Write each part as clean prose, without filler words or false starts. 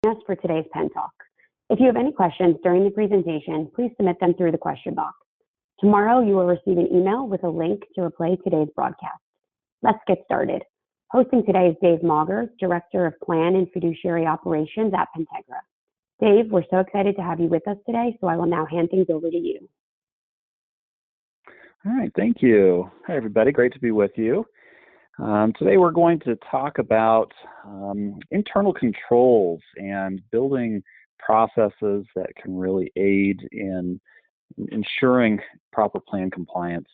us for today's PENTalk. If you have any questions during the presentation, please submit them through the question box. Tomorrow, you will receive an email with a link to replay today's broadcast. Let's get started. Hosting today is Dave Maugers, Director of Plan and Fiduciary Operations at Pentegra. Dave, we're so excited to have you with us today, so I will now hand things over to you. All right, thank you. Hi, everybody. Great to be with you. Today we're going to talk about internal controls and building processes that can really aid in ensuring proper plan compliance.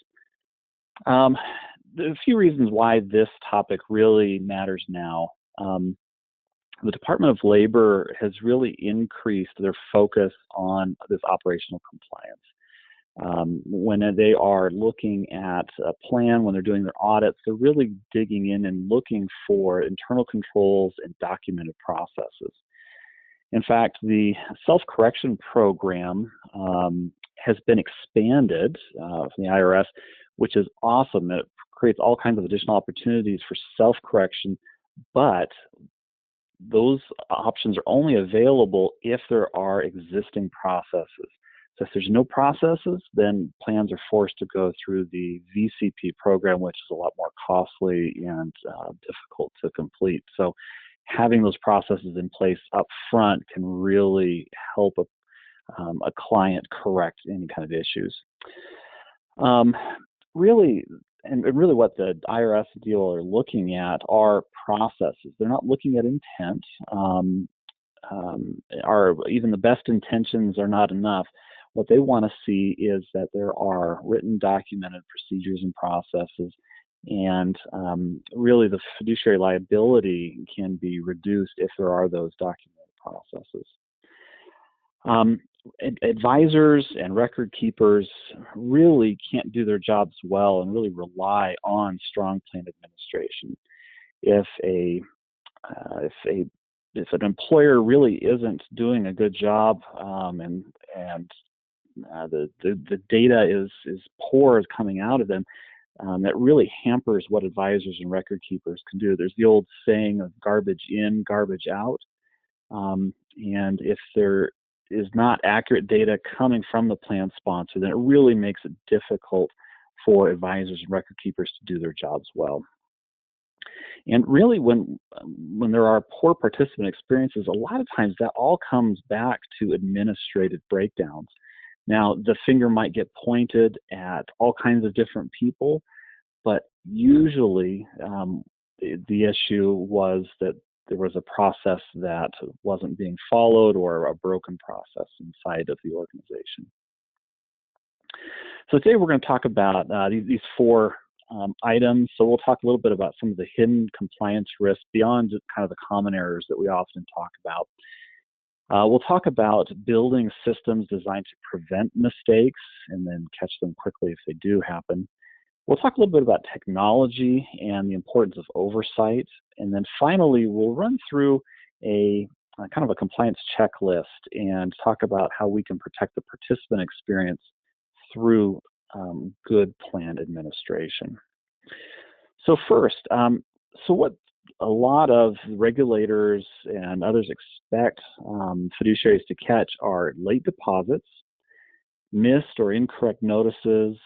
There are a few reasons why this topic really matters now. The Department of Labor has really increased their focus on this operational compliance. When they are looking at a plan, when they're doing their audits, they're really digging in and looking for internal controls and documented processes. In fact, the self-correction program has been expanded from the IRS, which is awesome. It creates all kinds of additional opportunities for self-correction, but those options are only available if there are existing processes. So if there's no processes, then plans are forced to go through the VCP program, which is a lot more costly and difficult to complete. So having those processes in place up front can really help a client correct any kind of issues. Really what the IRS deal are looking at are processes. They're not looking at intent. Even the best intentions are not enough. What they want to see is that there are written, documented procedures and processes, and really the fiduciary liability can be reduced if there are those documented processes. Advisors and record keepers really can't do their jobs well and really rely on strong plan administration. If an employer really isn't doing a good job and the data is poor is coming out of them, that really hampers what advisors and record keepers can do. There's the old saying of garbage in, garbage out. And if there is not accurate data coming from the plan sponsor, then it really makes it difficult for advisors and record keepers to do their jobs well. And really, when there are poor participant experiences, a lot of times that all comes back to administrative breakdowns. Now, the finger might get pointed at all kinds of different people, but usually the issue was that there was a process that wasn't being followed or a broken process inside of the organization. So today we're going to talk about these four items. So we'll talk a little bit about some of the hidden compliance risks beyond just kind of the common errors that we often talk about. We'll talk about building systems designed to prevent mistakes and then catch them quickly if they do happen. We'll talk a little bit about technology and the importance of oversight. And then finally, we'll run through a kind of a compliance checklist and talk about how we can protect the participant experience through good plan administration. So first, so what a lot of regulators and others expect fiduciaries to catch are late deposits, missed or incorrect notices,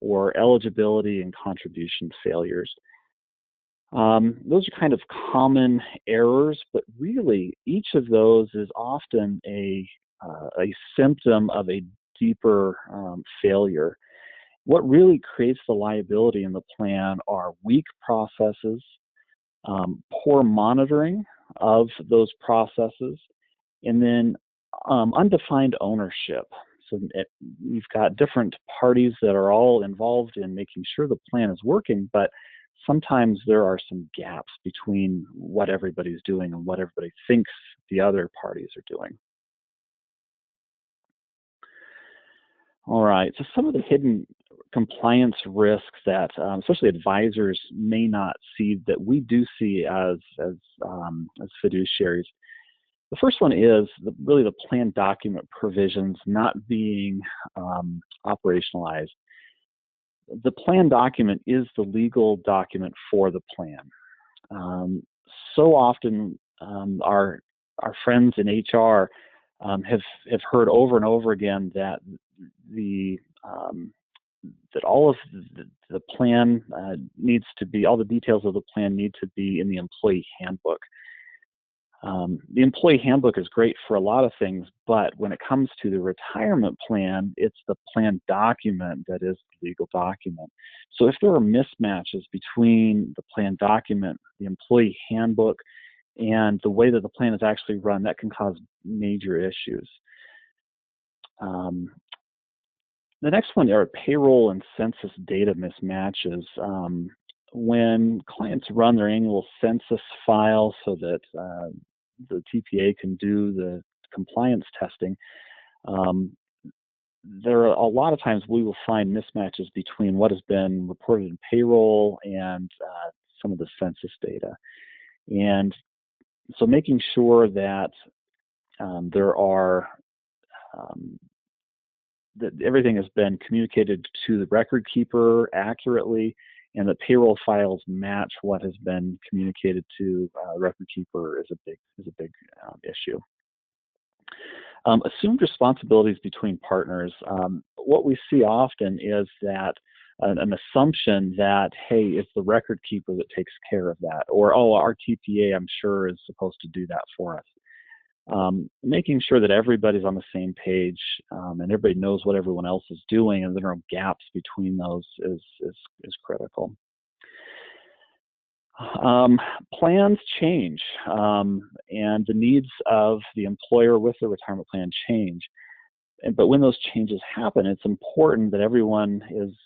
or eligibility and contribution failures. Those are kind of common errors, but really each of those is often a symptom of a deeper failure. What really creates the liability in the plan are weak processes, poor monitoring of those processes, and then undefined ownership. So you've got different parties that are all involved in making sure the plan is working, but sometimes there are some gaps between what everybody's doing and what everybody thinks the other parties are doing. All right, so some of the hidden compliance risks that especially advisors may not see that we do see as fiduciaries. The first one is really the plan document provisions not being operationalized. The plan document is the legal document for the plan. So often our our friends in HR have heard over and over again that that all of the plan needs to be, all the details of the plan need to be in the employee handbook. The employee handbook is great for a lot of things, but when it comes to the retirement plan, it's the plan document that is the legal document. So if there are mismatches between the plan document, the employee handbook, and the way that the plan is actually run, that can cause major issues. The next one are payroll and census data mismatches. When clients run their annual census file so that the TPA can do the compliance testing, there are a lot of times we will find mismatches between what has been reported in payroll and some of the census data. And so making sure that that everything has been communicated to the record keeper accurately, and that payroll files match what has been communicated to the record keeper is a big issue. Assumed responsibilities between partners. What we see often is that an assumption that, hey, it's the record keeper that takes care of that, or, oh, our TPA, I'm sure, is supposed to do that for us. Making sure that everybody's on the same page and everybody knows what everyone else is doing, and there are no gaps between those is critical. Plans change, and the needs of the employer with the retirement plan change. But when those changes happen, it's important that everyone is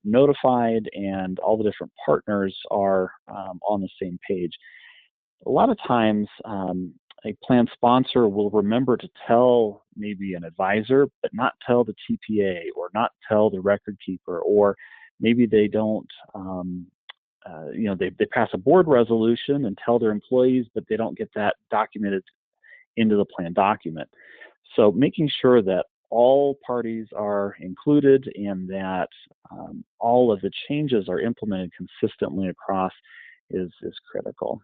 notified and all the different partners are on the same page. A lot of times, a plan sponsor will remember to tell maybe an advisor, but not tell the TPA or not tell the record keeper, or maybe they don't, they pass a board resolution and tell their employees, but they don't get that documented into the plan document. So making sure that all parties are included and that all of the changes are implemented consistently across is critical.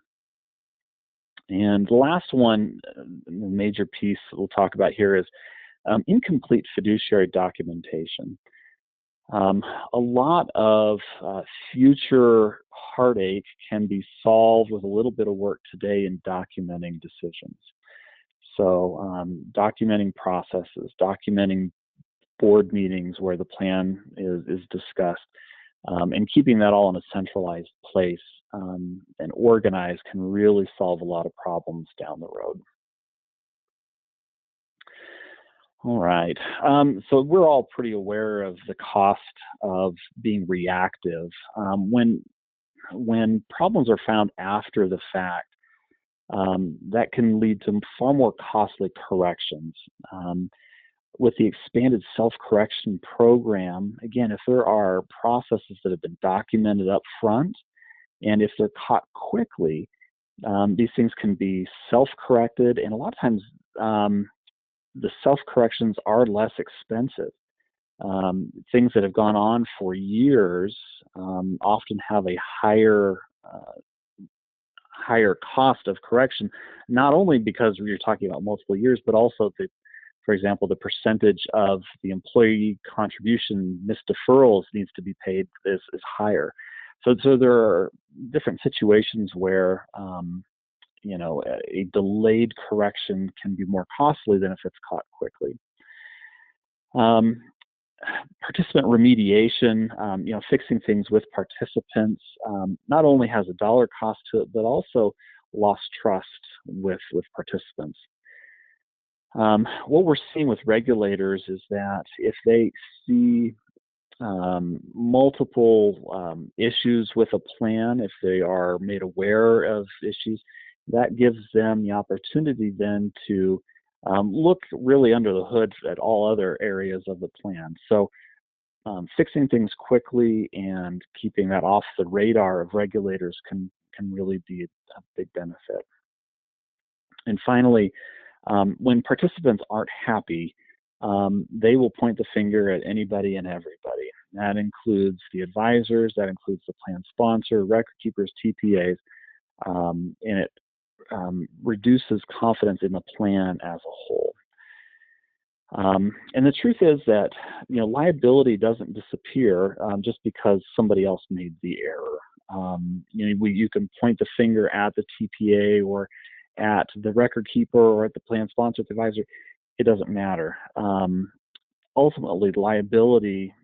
And the last one, the major piece we'll talk about here is incomplete fiduciary documentation. A lot of future heartache can be solved with a little bit of work today in documenting decisions. So documenting processes, documenting board meetings where the plan is discussed, and keeping that all in a centralized place and organized can really solve a lot of problems down the road. All right, so we're all pretty aware of the cost of being reactive. When problems are found after the fact, that can lead to far more costly corrections. With the expanded self-correction program, again, if there are processes that have been documented up front, and if they're caught quickly, these things can be self-corrected, and a lot of times the self-corrections are less expensive. Things that have gone on for years often have a higher cost of correction, not only because you're talking about multiple years, but also for example, the percentage of the employee contribution missed deferrals needs to be paid is higher. So there are different situations where a delayed correction can be more costly than if it's caught quickly. Participant remediation, fixing things with participants, not only has a dollar cost to it, but also lost trust with participants. What we're seeing with regulators is that if they see multiple issues with a plan, if they are made aware of issues, that gives them the opportunity then to look really under the hood at all other areas of the plan. So fixing things quickly and keeping that off the radar of regulators can really be a big benefit. And finally, when participants aren't happy, they will point the finger at anybody and everybody. That includes the advisors, that includes the plan sponsor, record keepers, TPAs, and it reduces confidence in the plan as a whole. And the truth is that liability doesn't disappear just because somebody else made the error. You can point the finger at the TPA or at the record keeper or at the plan sponsor advisor. It doesn't matter. Ultimately, liability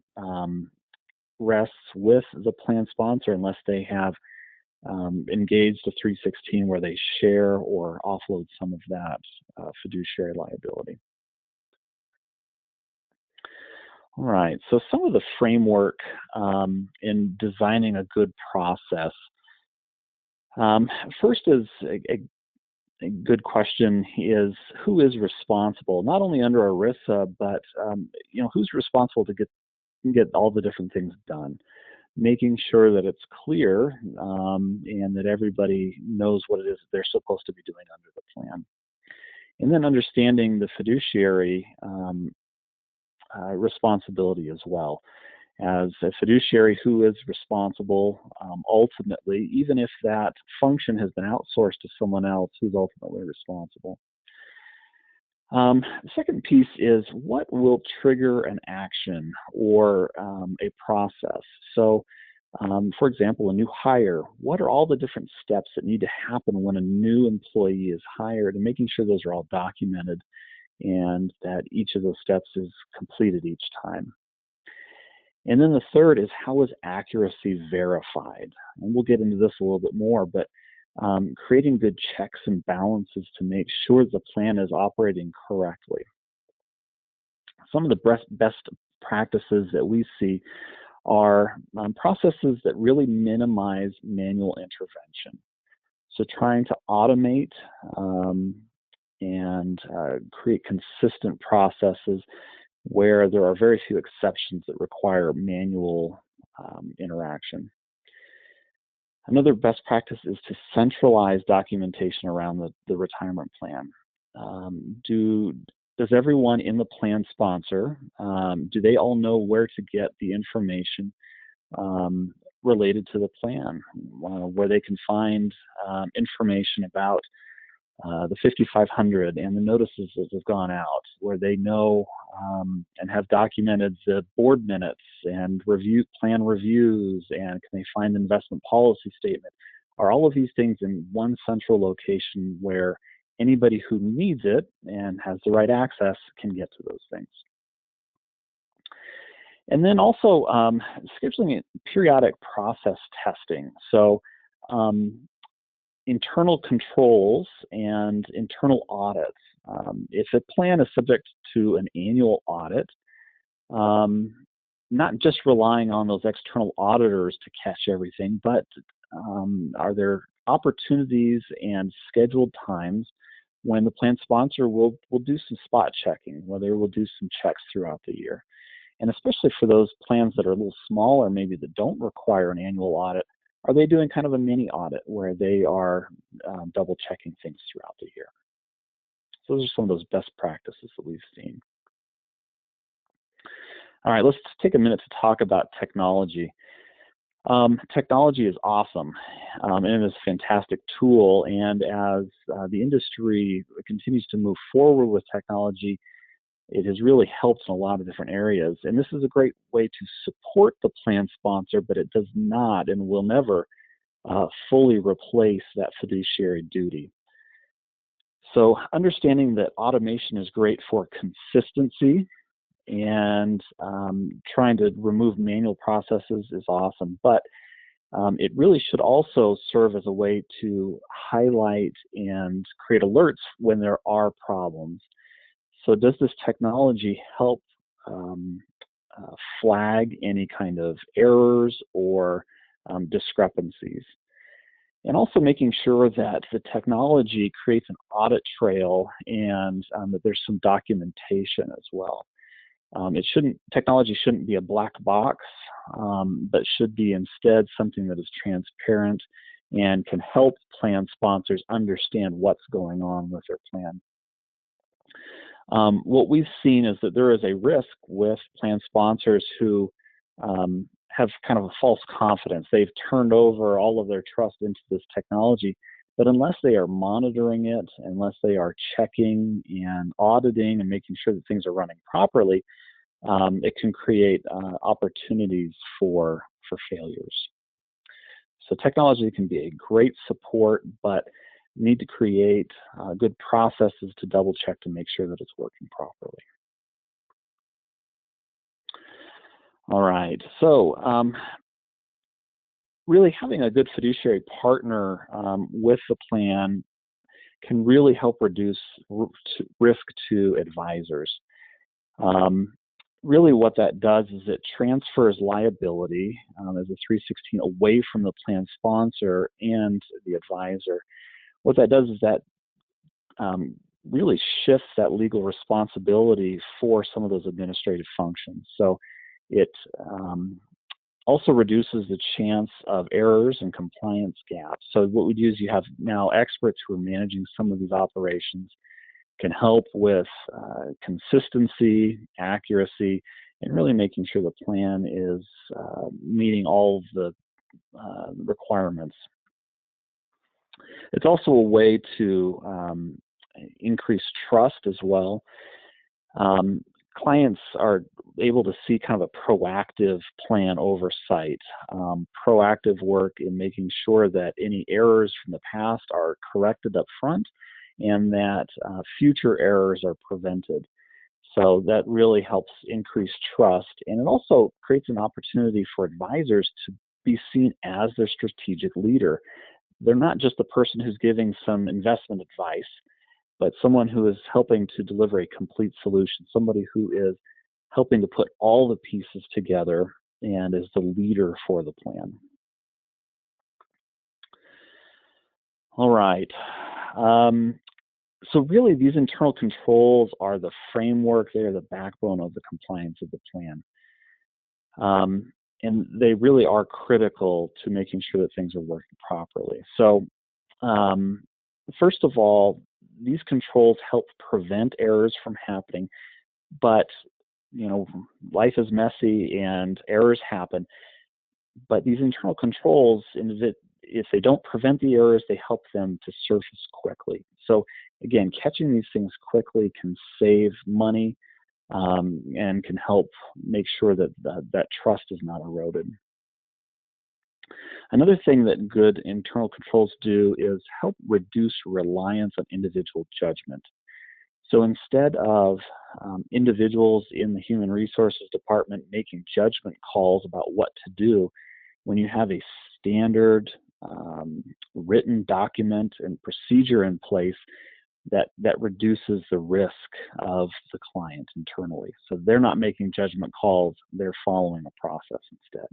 rests with the plan sponsor unless they have engaged a 316 where they share or offload some of that fiduciary liability. All right, so some of the framework in designing a good process. First is a good question is who is responsible, not only under ERISA, but who's responsible to get all the different things done, making sure that it's clear and that everybody knows what it is they're supposed to be doing under the plan. And then understanding the fiduciary responsibility as well. As a fiduciary, who is responsible ultimately, even if that function has been outsourced to someone else, who's ultimately responsible. The second piece is what will trigger an action or a process. So, for example, a new hire, what are all the different steps that need to happen when a new employee is hired, and making sure those are all documented and that each of those steps is completed each time. And then the third is, how is accuracy verified? And we'll get into this a little bit more, but creating good checks and balances to make sure the plan is operating correctly. Some of the best practices that we see are processes that really minimize manual intervention. So trying to automate and create consistent processes where there are very few exceptions that require manual interaction. Another best practice is to centralize documentation around the retirement plan. Does everyone in the plan sponsor, do they all know where to get the information related to the plan, where they can find information about the 5500 and the notices that have gone out, where they know and have documented the board minutes and plan reviews, and can they find the investment policy statement? Are all of these things in one central location where anybody who needs it and has the right access can get to those things? And then also scheduling periodic process testing. So internal controls and internal audits. If a plan is subject to an annual audit, not just relying on those external auditors to catch everything, but are there opportunities and scheduled times when the plan sponsor will do some spot checking, whether we'll do some checks throughout the year? And especially for those plans that are a little smaller, maybe that don't require an annual audit, are they doing kind of a mini audit where they are double checking things throughout the year? So those are some of those best practices that we've seen. All right, let's take a minute to talk about technology. Technology is awesome, and it is a fantastic tool. And as the industry continues to move forward with technology, it has really helped in a lot of different areas. And this is a great way to support the plan sponsor, but it does not and will never fully replace that fiduciary duty. So understanding that automation is great for consistency and trying to remove manual processes is awesome, but it really should also serve as a way to highlight and create alerts when there are problems. So does this technology help flag any kind of errors or discrepancies? And also making sure that the technology creates an audit trail and that there's some documentation as well. Technology shouldn't be a black box, but should be instead something that is transparent and can help plan sponsors understand what's going on with their plan. What we've seen is that there is a risk with plan sponsors who have kind of a false confidence. They've turned over all of their trust into this technology, But unless they are monitoring it, unless they are checking and auditing and making sure that things are running properly, it can create opportunities for failures. So technology can be a great support, but you need to create good processes to double check to make sure that it's working properly. All right, so really having a good fiduciary partner with the plan can really help reduce risk to advisors. Really what that does is it transfers liability as a 316 away from the plan sponsor and the advisor. What that does is that really shifts that legal responsibility for some of those administrative functions. So it also reduces the chance of errors and compliance gaps. So what we do is you have now experts who are managing some of these operations, can help with consistency, accuracy, and really making sure the plan is meeting all of the requirements. It's also a way to increase trust as well. Clients are able to see kind of a proactive plan oversight, proactive work in making sure that any errors from the past are corrected up front and that future errors are prevented. So that really helps increase trust, and it also creates an opportunity for advisors to be seen as their strategic leader. They're not just the person who's giving some investment advice, but someone who is helping to deliver a complete solution, somebody who is helping to put all the pieces together and is the leader for the plan. All right. So really these internal controls are the framework, they are the backbone of the compliance of the plan. And they really are critical to making sure that things are working properly. So first of all, these controls help prevent errors from happening, but life is messy and errors happen. But these internal controls, if they don't prevent the errors, they help them to surface quickly. So again, catching these things quickly can save money and can help make sure that that trust is not eroded. Another thing that good internal controls do is help reduce reliance on individual judgment. So instead of individuals in the human resources department making judgment calls about what to do, when you have a standard written document and procedure in place, that reduces the risk of the client internally. So they're not making judgment calls, they're following a process instead.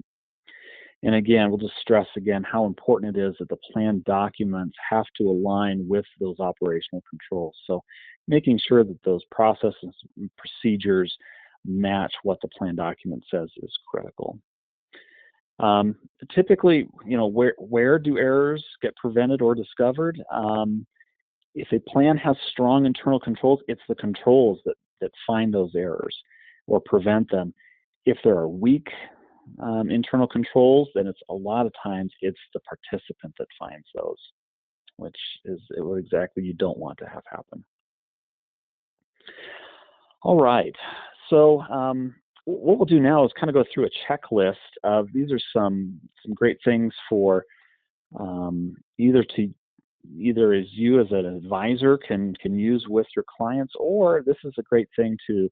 And again, we'll just stress again how important it is that the plan documents have to align with those operational controls. So making sure that those processes and procedures match what the plan document says is critical. Typically, where do errors get prevented or discovered? If a plan has strong internal controls, it's the controls that find those errors or prevent them. If there are weak internal controls, then it's a lot of times it's the participant that finds those, which is what exactly you don't want to have happen. All right, so what we'll do now is kind of go through a checklist of these are some great things for either as you as an advisor can use with your clients, or this is a great thing to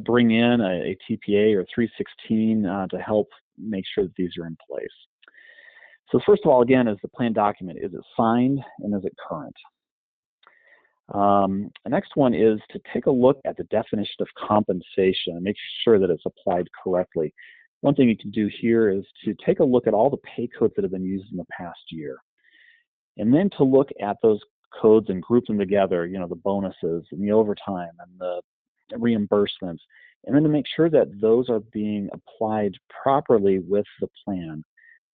bring in a TPA or 316 to help make sure that these are in place. So first of all, again, is the plan document, is it signed and is it current? The next one is to take a look at the definition of compensation and make sure that it's applied correctly. One thing you can do here is to take a look at all the pay codes that have been used in the past year, and then to look at those codes and group them together, the bonuses and the overtime and the reimbursements, and then to make sure that those are being applied properly with the plan.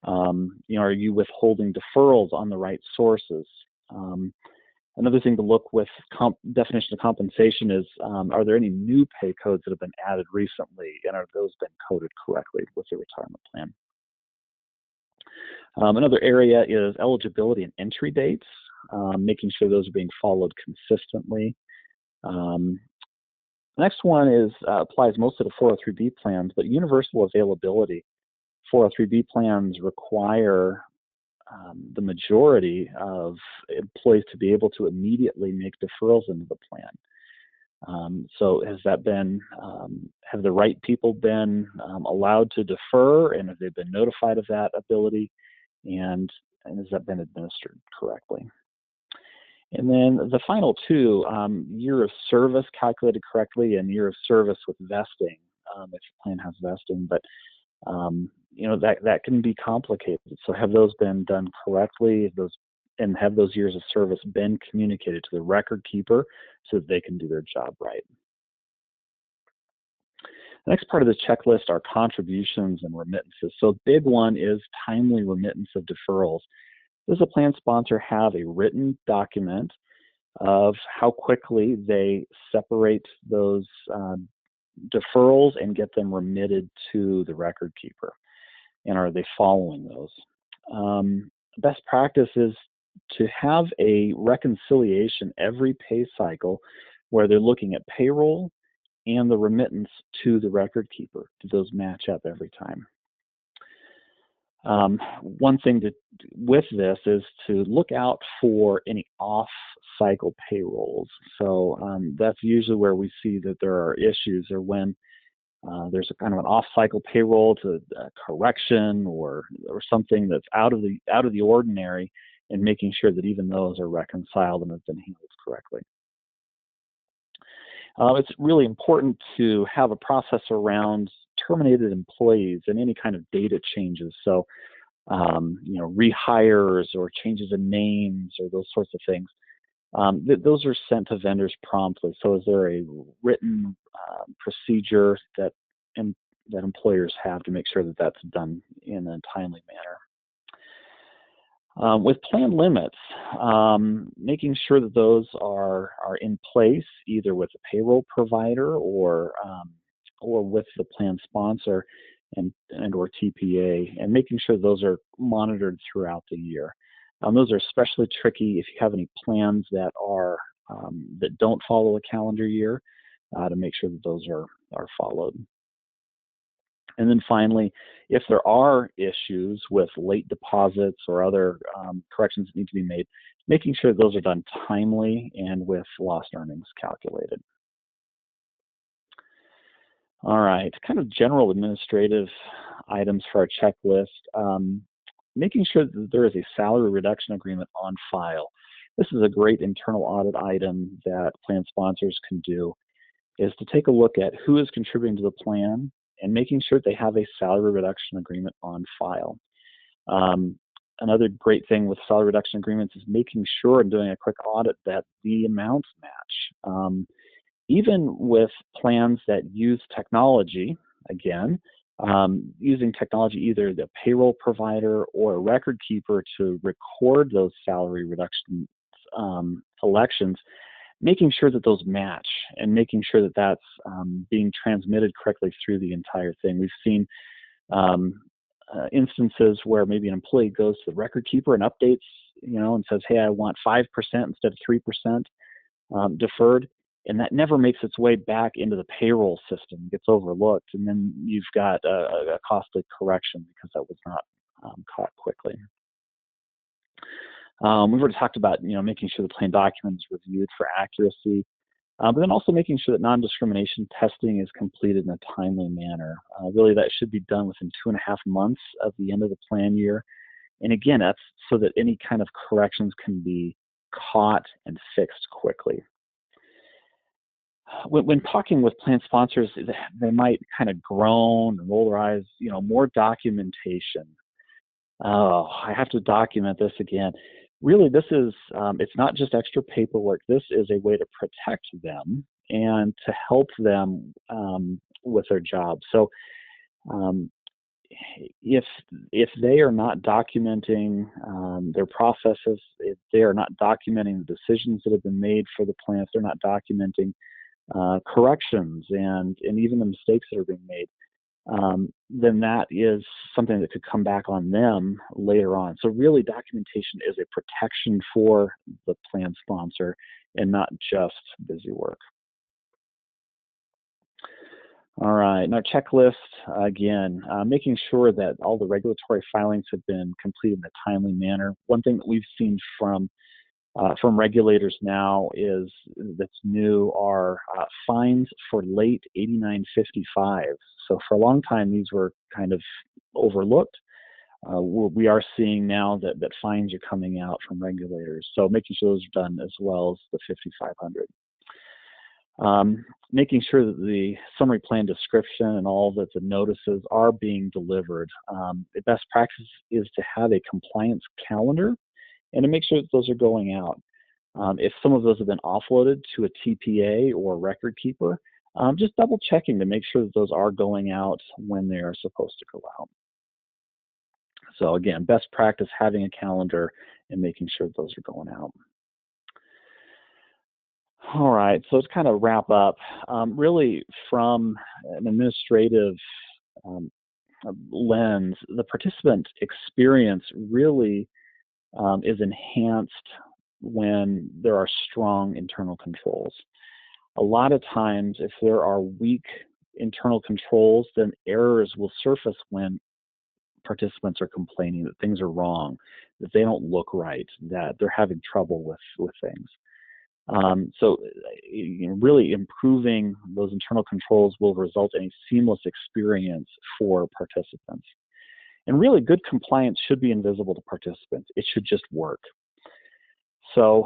Are you withholding deferrals on the right sources? Another thing to look with definition of compensation is, are there any new pay codes that have been added recently, and are those been coded correctly with the retirement plan? Another area is eligibility and entry dates, making sure those are being followed consistently. The next one is applies mostly to 403B plans, but universal availability. 403B plans require the majority of employees to be able to immediately make deferrals into the plan. So has that been, have the right people been allowed to defer, and have they been notified of that ability, and has that been administered correctly? And then the final two, year of service calculated correctly and year of service with vesting, if your plan has vesting, but you know, that can be complicated. So have those been done correctly? Have those years of service been communicated to the record keeper so that they can do their job right? The next part of the checklist are contributions and remittances. So a big one is timely remittance of deferrals. Does a plan sponsor have a written document of how quickly they separate those deferrals and get them remitted to the record keeper? And are they following those? Best practice is to have a reconciliation every pay cycle where they're looking at payroll and the remittance to the record keeper. Do those match up every time? One thing with this is to look out for any off-cycle payrolls. So that's usually where we see that there are issues, or when there's a kind of an off-cycle payroll to correction or something that's out of the ordinary, and making sure that even those are reconciled and have been handled correctly. It's really important to have a process around terminated employees and any kind of data changes. So, you know, rehires or changes in names or those sorts of things. Those are sent to vendors promptly. So is there a written procedure that employers have to make sure that that's done in a timely manner? With plan limits, making sure that those are in place either with a payroll provider or with the plan sponsor and or TPA, and making sure those are monitored throughout the year. Those are especially tricky if you have any plans that are that don't follow a calendar year, to make sure that those are followed. And then finally, if there are issues with late deposits or other corrections that need to be made, making sure those are done timely and with lost earnings calculated. All right, kind of general administrative items for our checklist. Making sure that there is a salary reduction agreement on file. This is a great internal audit item that plan sponsors can do, is to take a look at who is contributing to the plan and making sure they have a salary reduction agreement on file. Another great thing with salary reduction agreements is making sure and doing a quick audit that the amounts match. Even with plans that use technology, again, using technology, either the payroll provider or a record keeper to record those salary reduction elections, making sure that those match and making sure that that's being transmitted correctly through the entire thing. We've seen instances where maybe an employee goes to the record keeper and updates, you know, and says, hey, I want 5% instead of 3% deferred, and that never makes its way back into the payroll system, gets overlooked, and then you've got a costly correction because that was not caught quickly. We've already talked about, you know, making sure the plan document is reviewed for accuracy, but then also making sure that non-discrimination testing is completed in a timely manner. Really, that should be done within 2.5 months of the end of the plan year. And again, that's so that any kind of corrections can be caught and fixed quickly. When talking with plan sponsors, they might kind of groan and roll their eyes, you know, more documentation. Oh, I have to document this again. Really, this is, it's not just extra paperwork. This is a way to protect them and to help them with their job. So if they are not documenting their processes, if they are not documenting the decisions that have been made for the plan, if they're not documenting corrections and even the mistakes that are being made, then that is something that could come back on them later on. So really, documentation is a protection for the plan sponsor and not just busy work. All right, and our checklist, again, making sure that all the regulatory filings have been completed in a timely manner. One thing that we've seen from regulators now is that's new are fines for late 8955. So for a long time, these were kind of overlooked. We are seeing now that fines are coming out from regulators. So making sure those are done as well as the 5500. Making sure that the summary plan description and all that the notices are being delivered. The best practice is to have a compliance calendar and to make sure that those are going out. If some of those have been offloaded to a TPA or a record keeper, just double checking to make sure that those are going out when they are supposed to go out. So again, best practice, having a calendar and making sure that those are going out. All right, so let's kind of wrap up. Really, from an administrative lens, the participant experience really is enhanced when there are strong internal controls. A lot of times, if there are weak internal controls, then errors will surface when participants are complaining that things are wrong, that they don't look right, that they're having trouble with things. So really improving those internal controls will result in a seamless experience for participants. And really good compliance should be invisible to participants. It should just work. So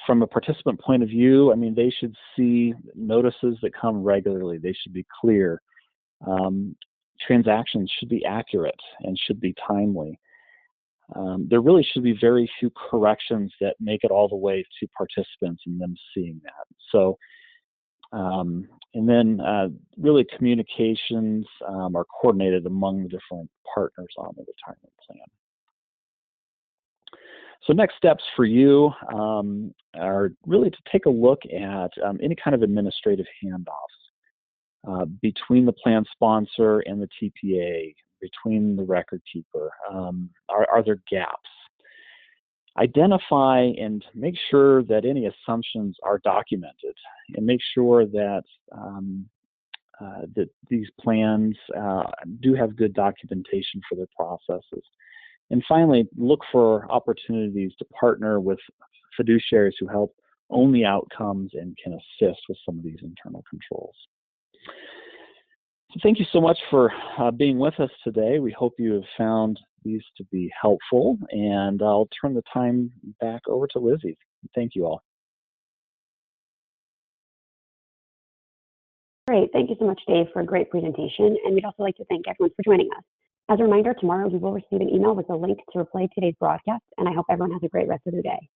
from a participant point of view, I mean, they should see notices that come regularly. They should be clear. Transactions should be accurate and should be timely. There really should be very few corrections that make it all the way to participants and them seeing that. So, and then really communications are coordinated among the different partners on the retirement plan. So next steps for you are really to take a look at any kind of administrative handoffs between the plan sponsor and the TPA, between the record keeper. Are there gaps? Identify and make sure that any assumptions are documented, and make sure that that these plans do have good documentation for their processes. And finally, look for opportunities to partner with fiduciaries who help own the outcomes and can assist with some of these internal controls. So thank you so much for being with us today. We hope you have found these to be helpful, and I'll turn the time back over to Lizzie. Thank you all. Great. Thank you so much, Dave, for a great presentation. And we'd also like to thank everyone for joining us. As a reminder, tomorrow you will receive an email with a link to replay today's broadcast, and I hope everyone has a great rest of their day.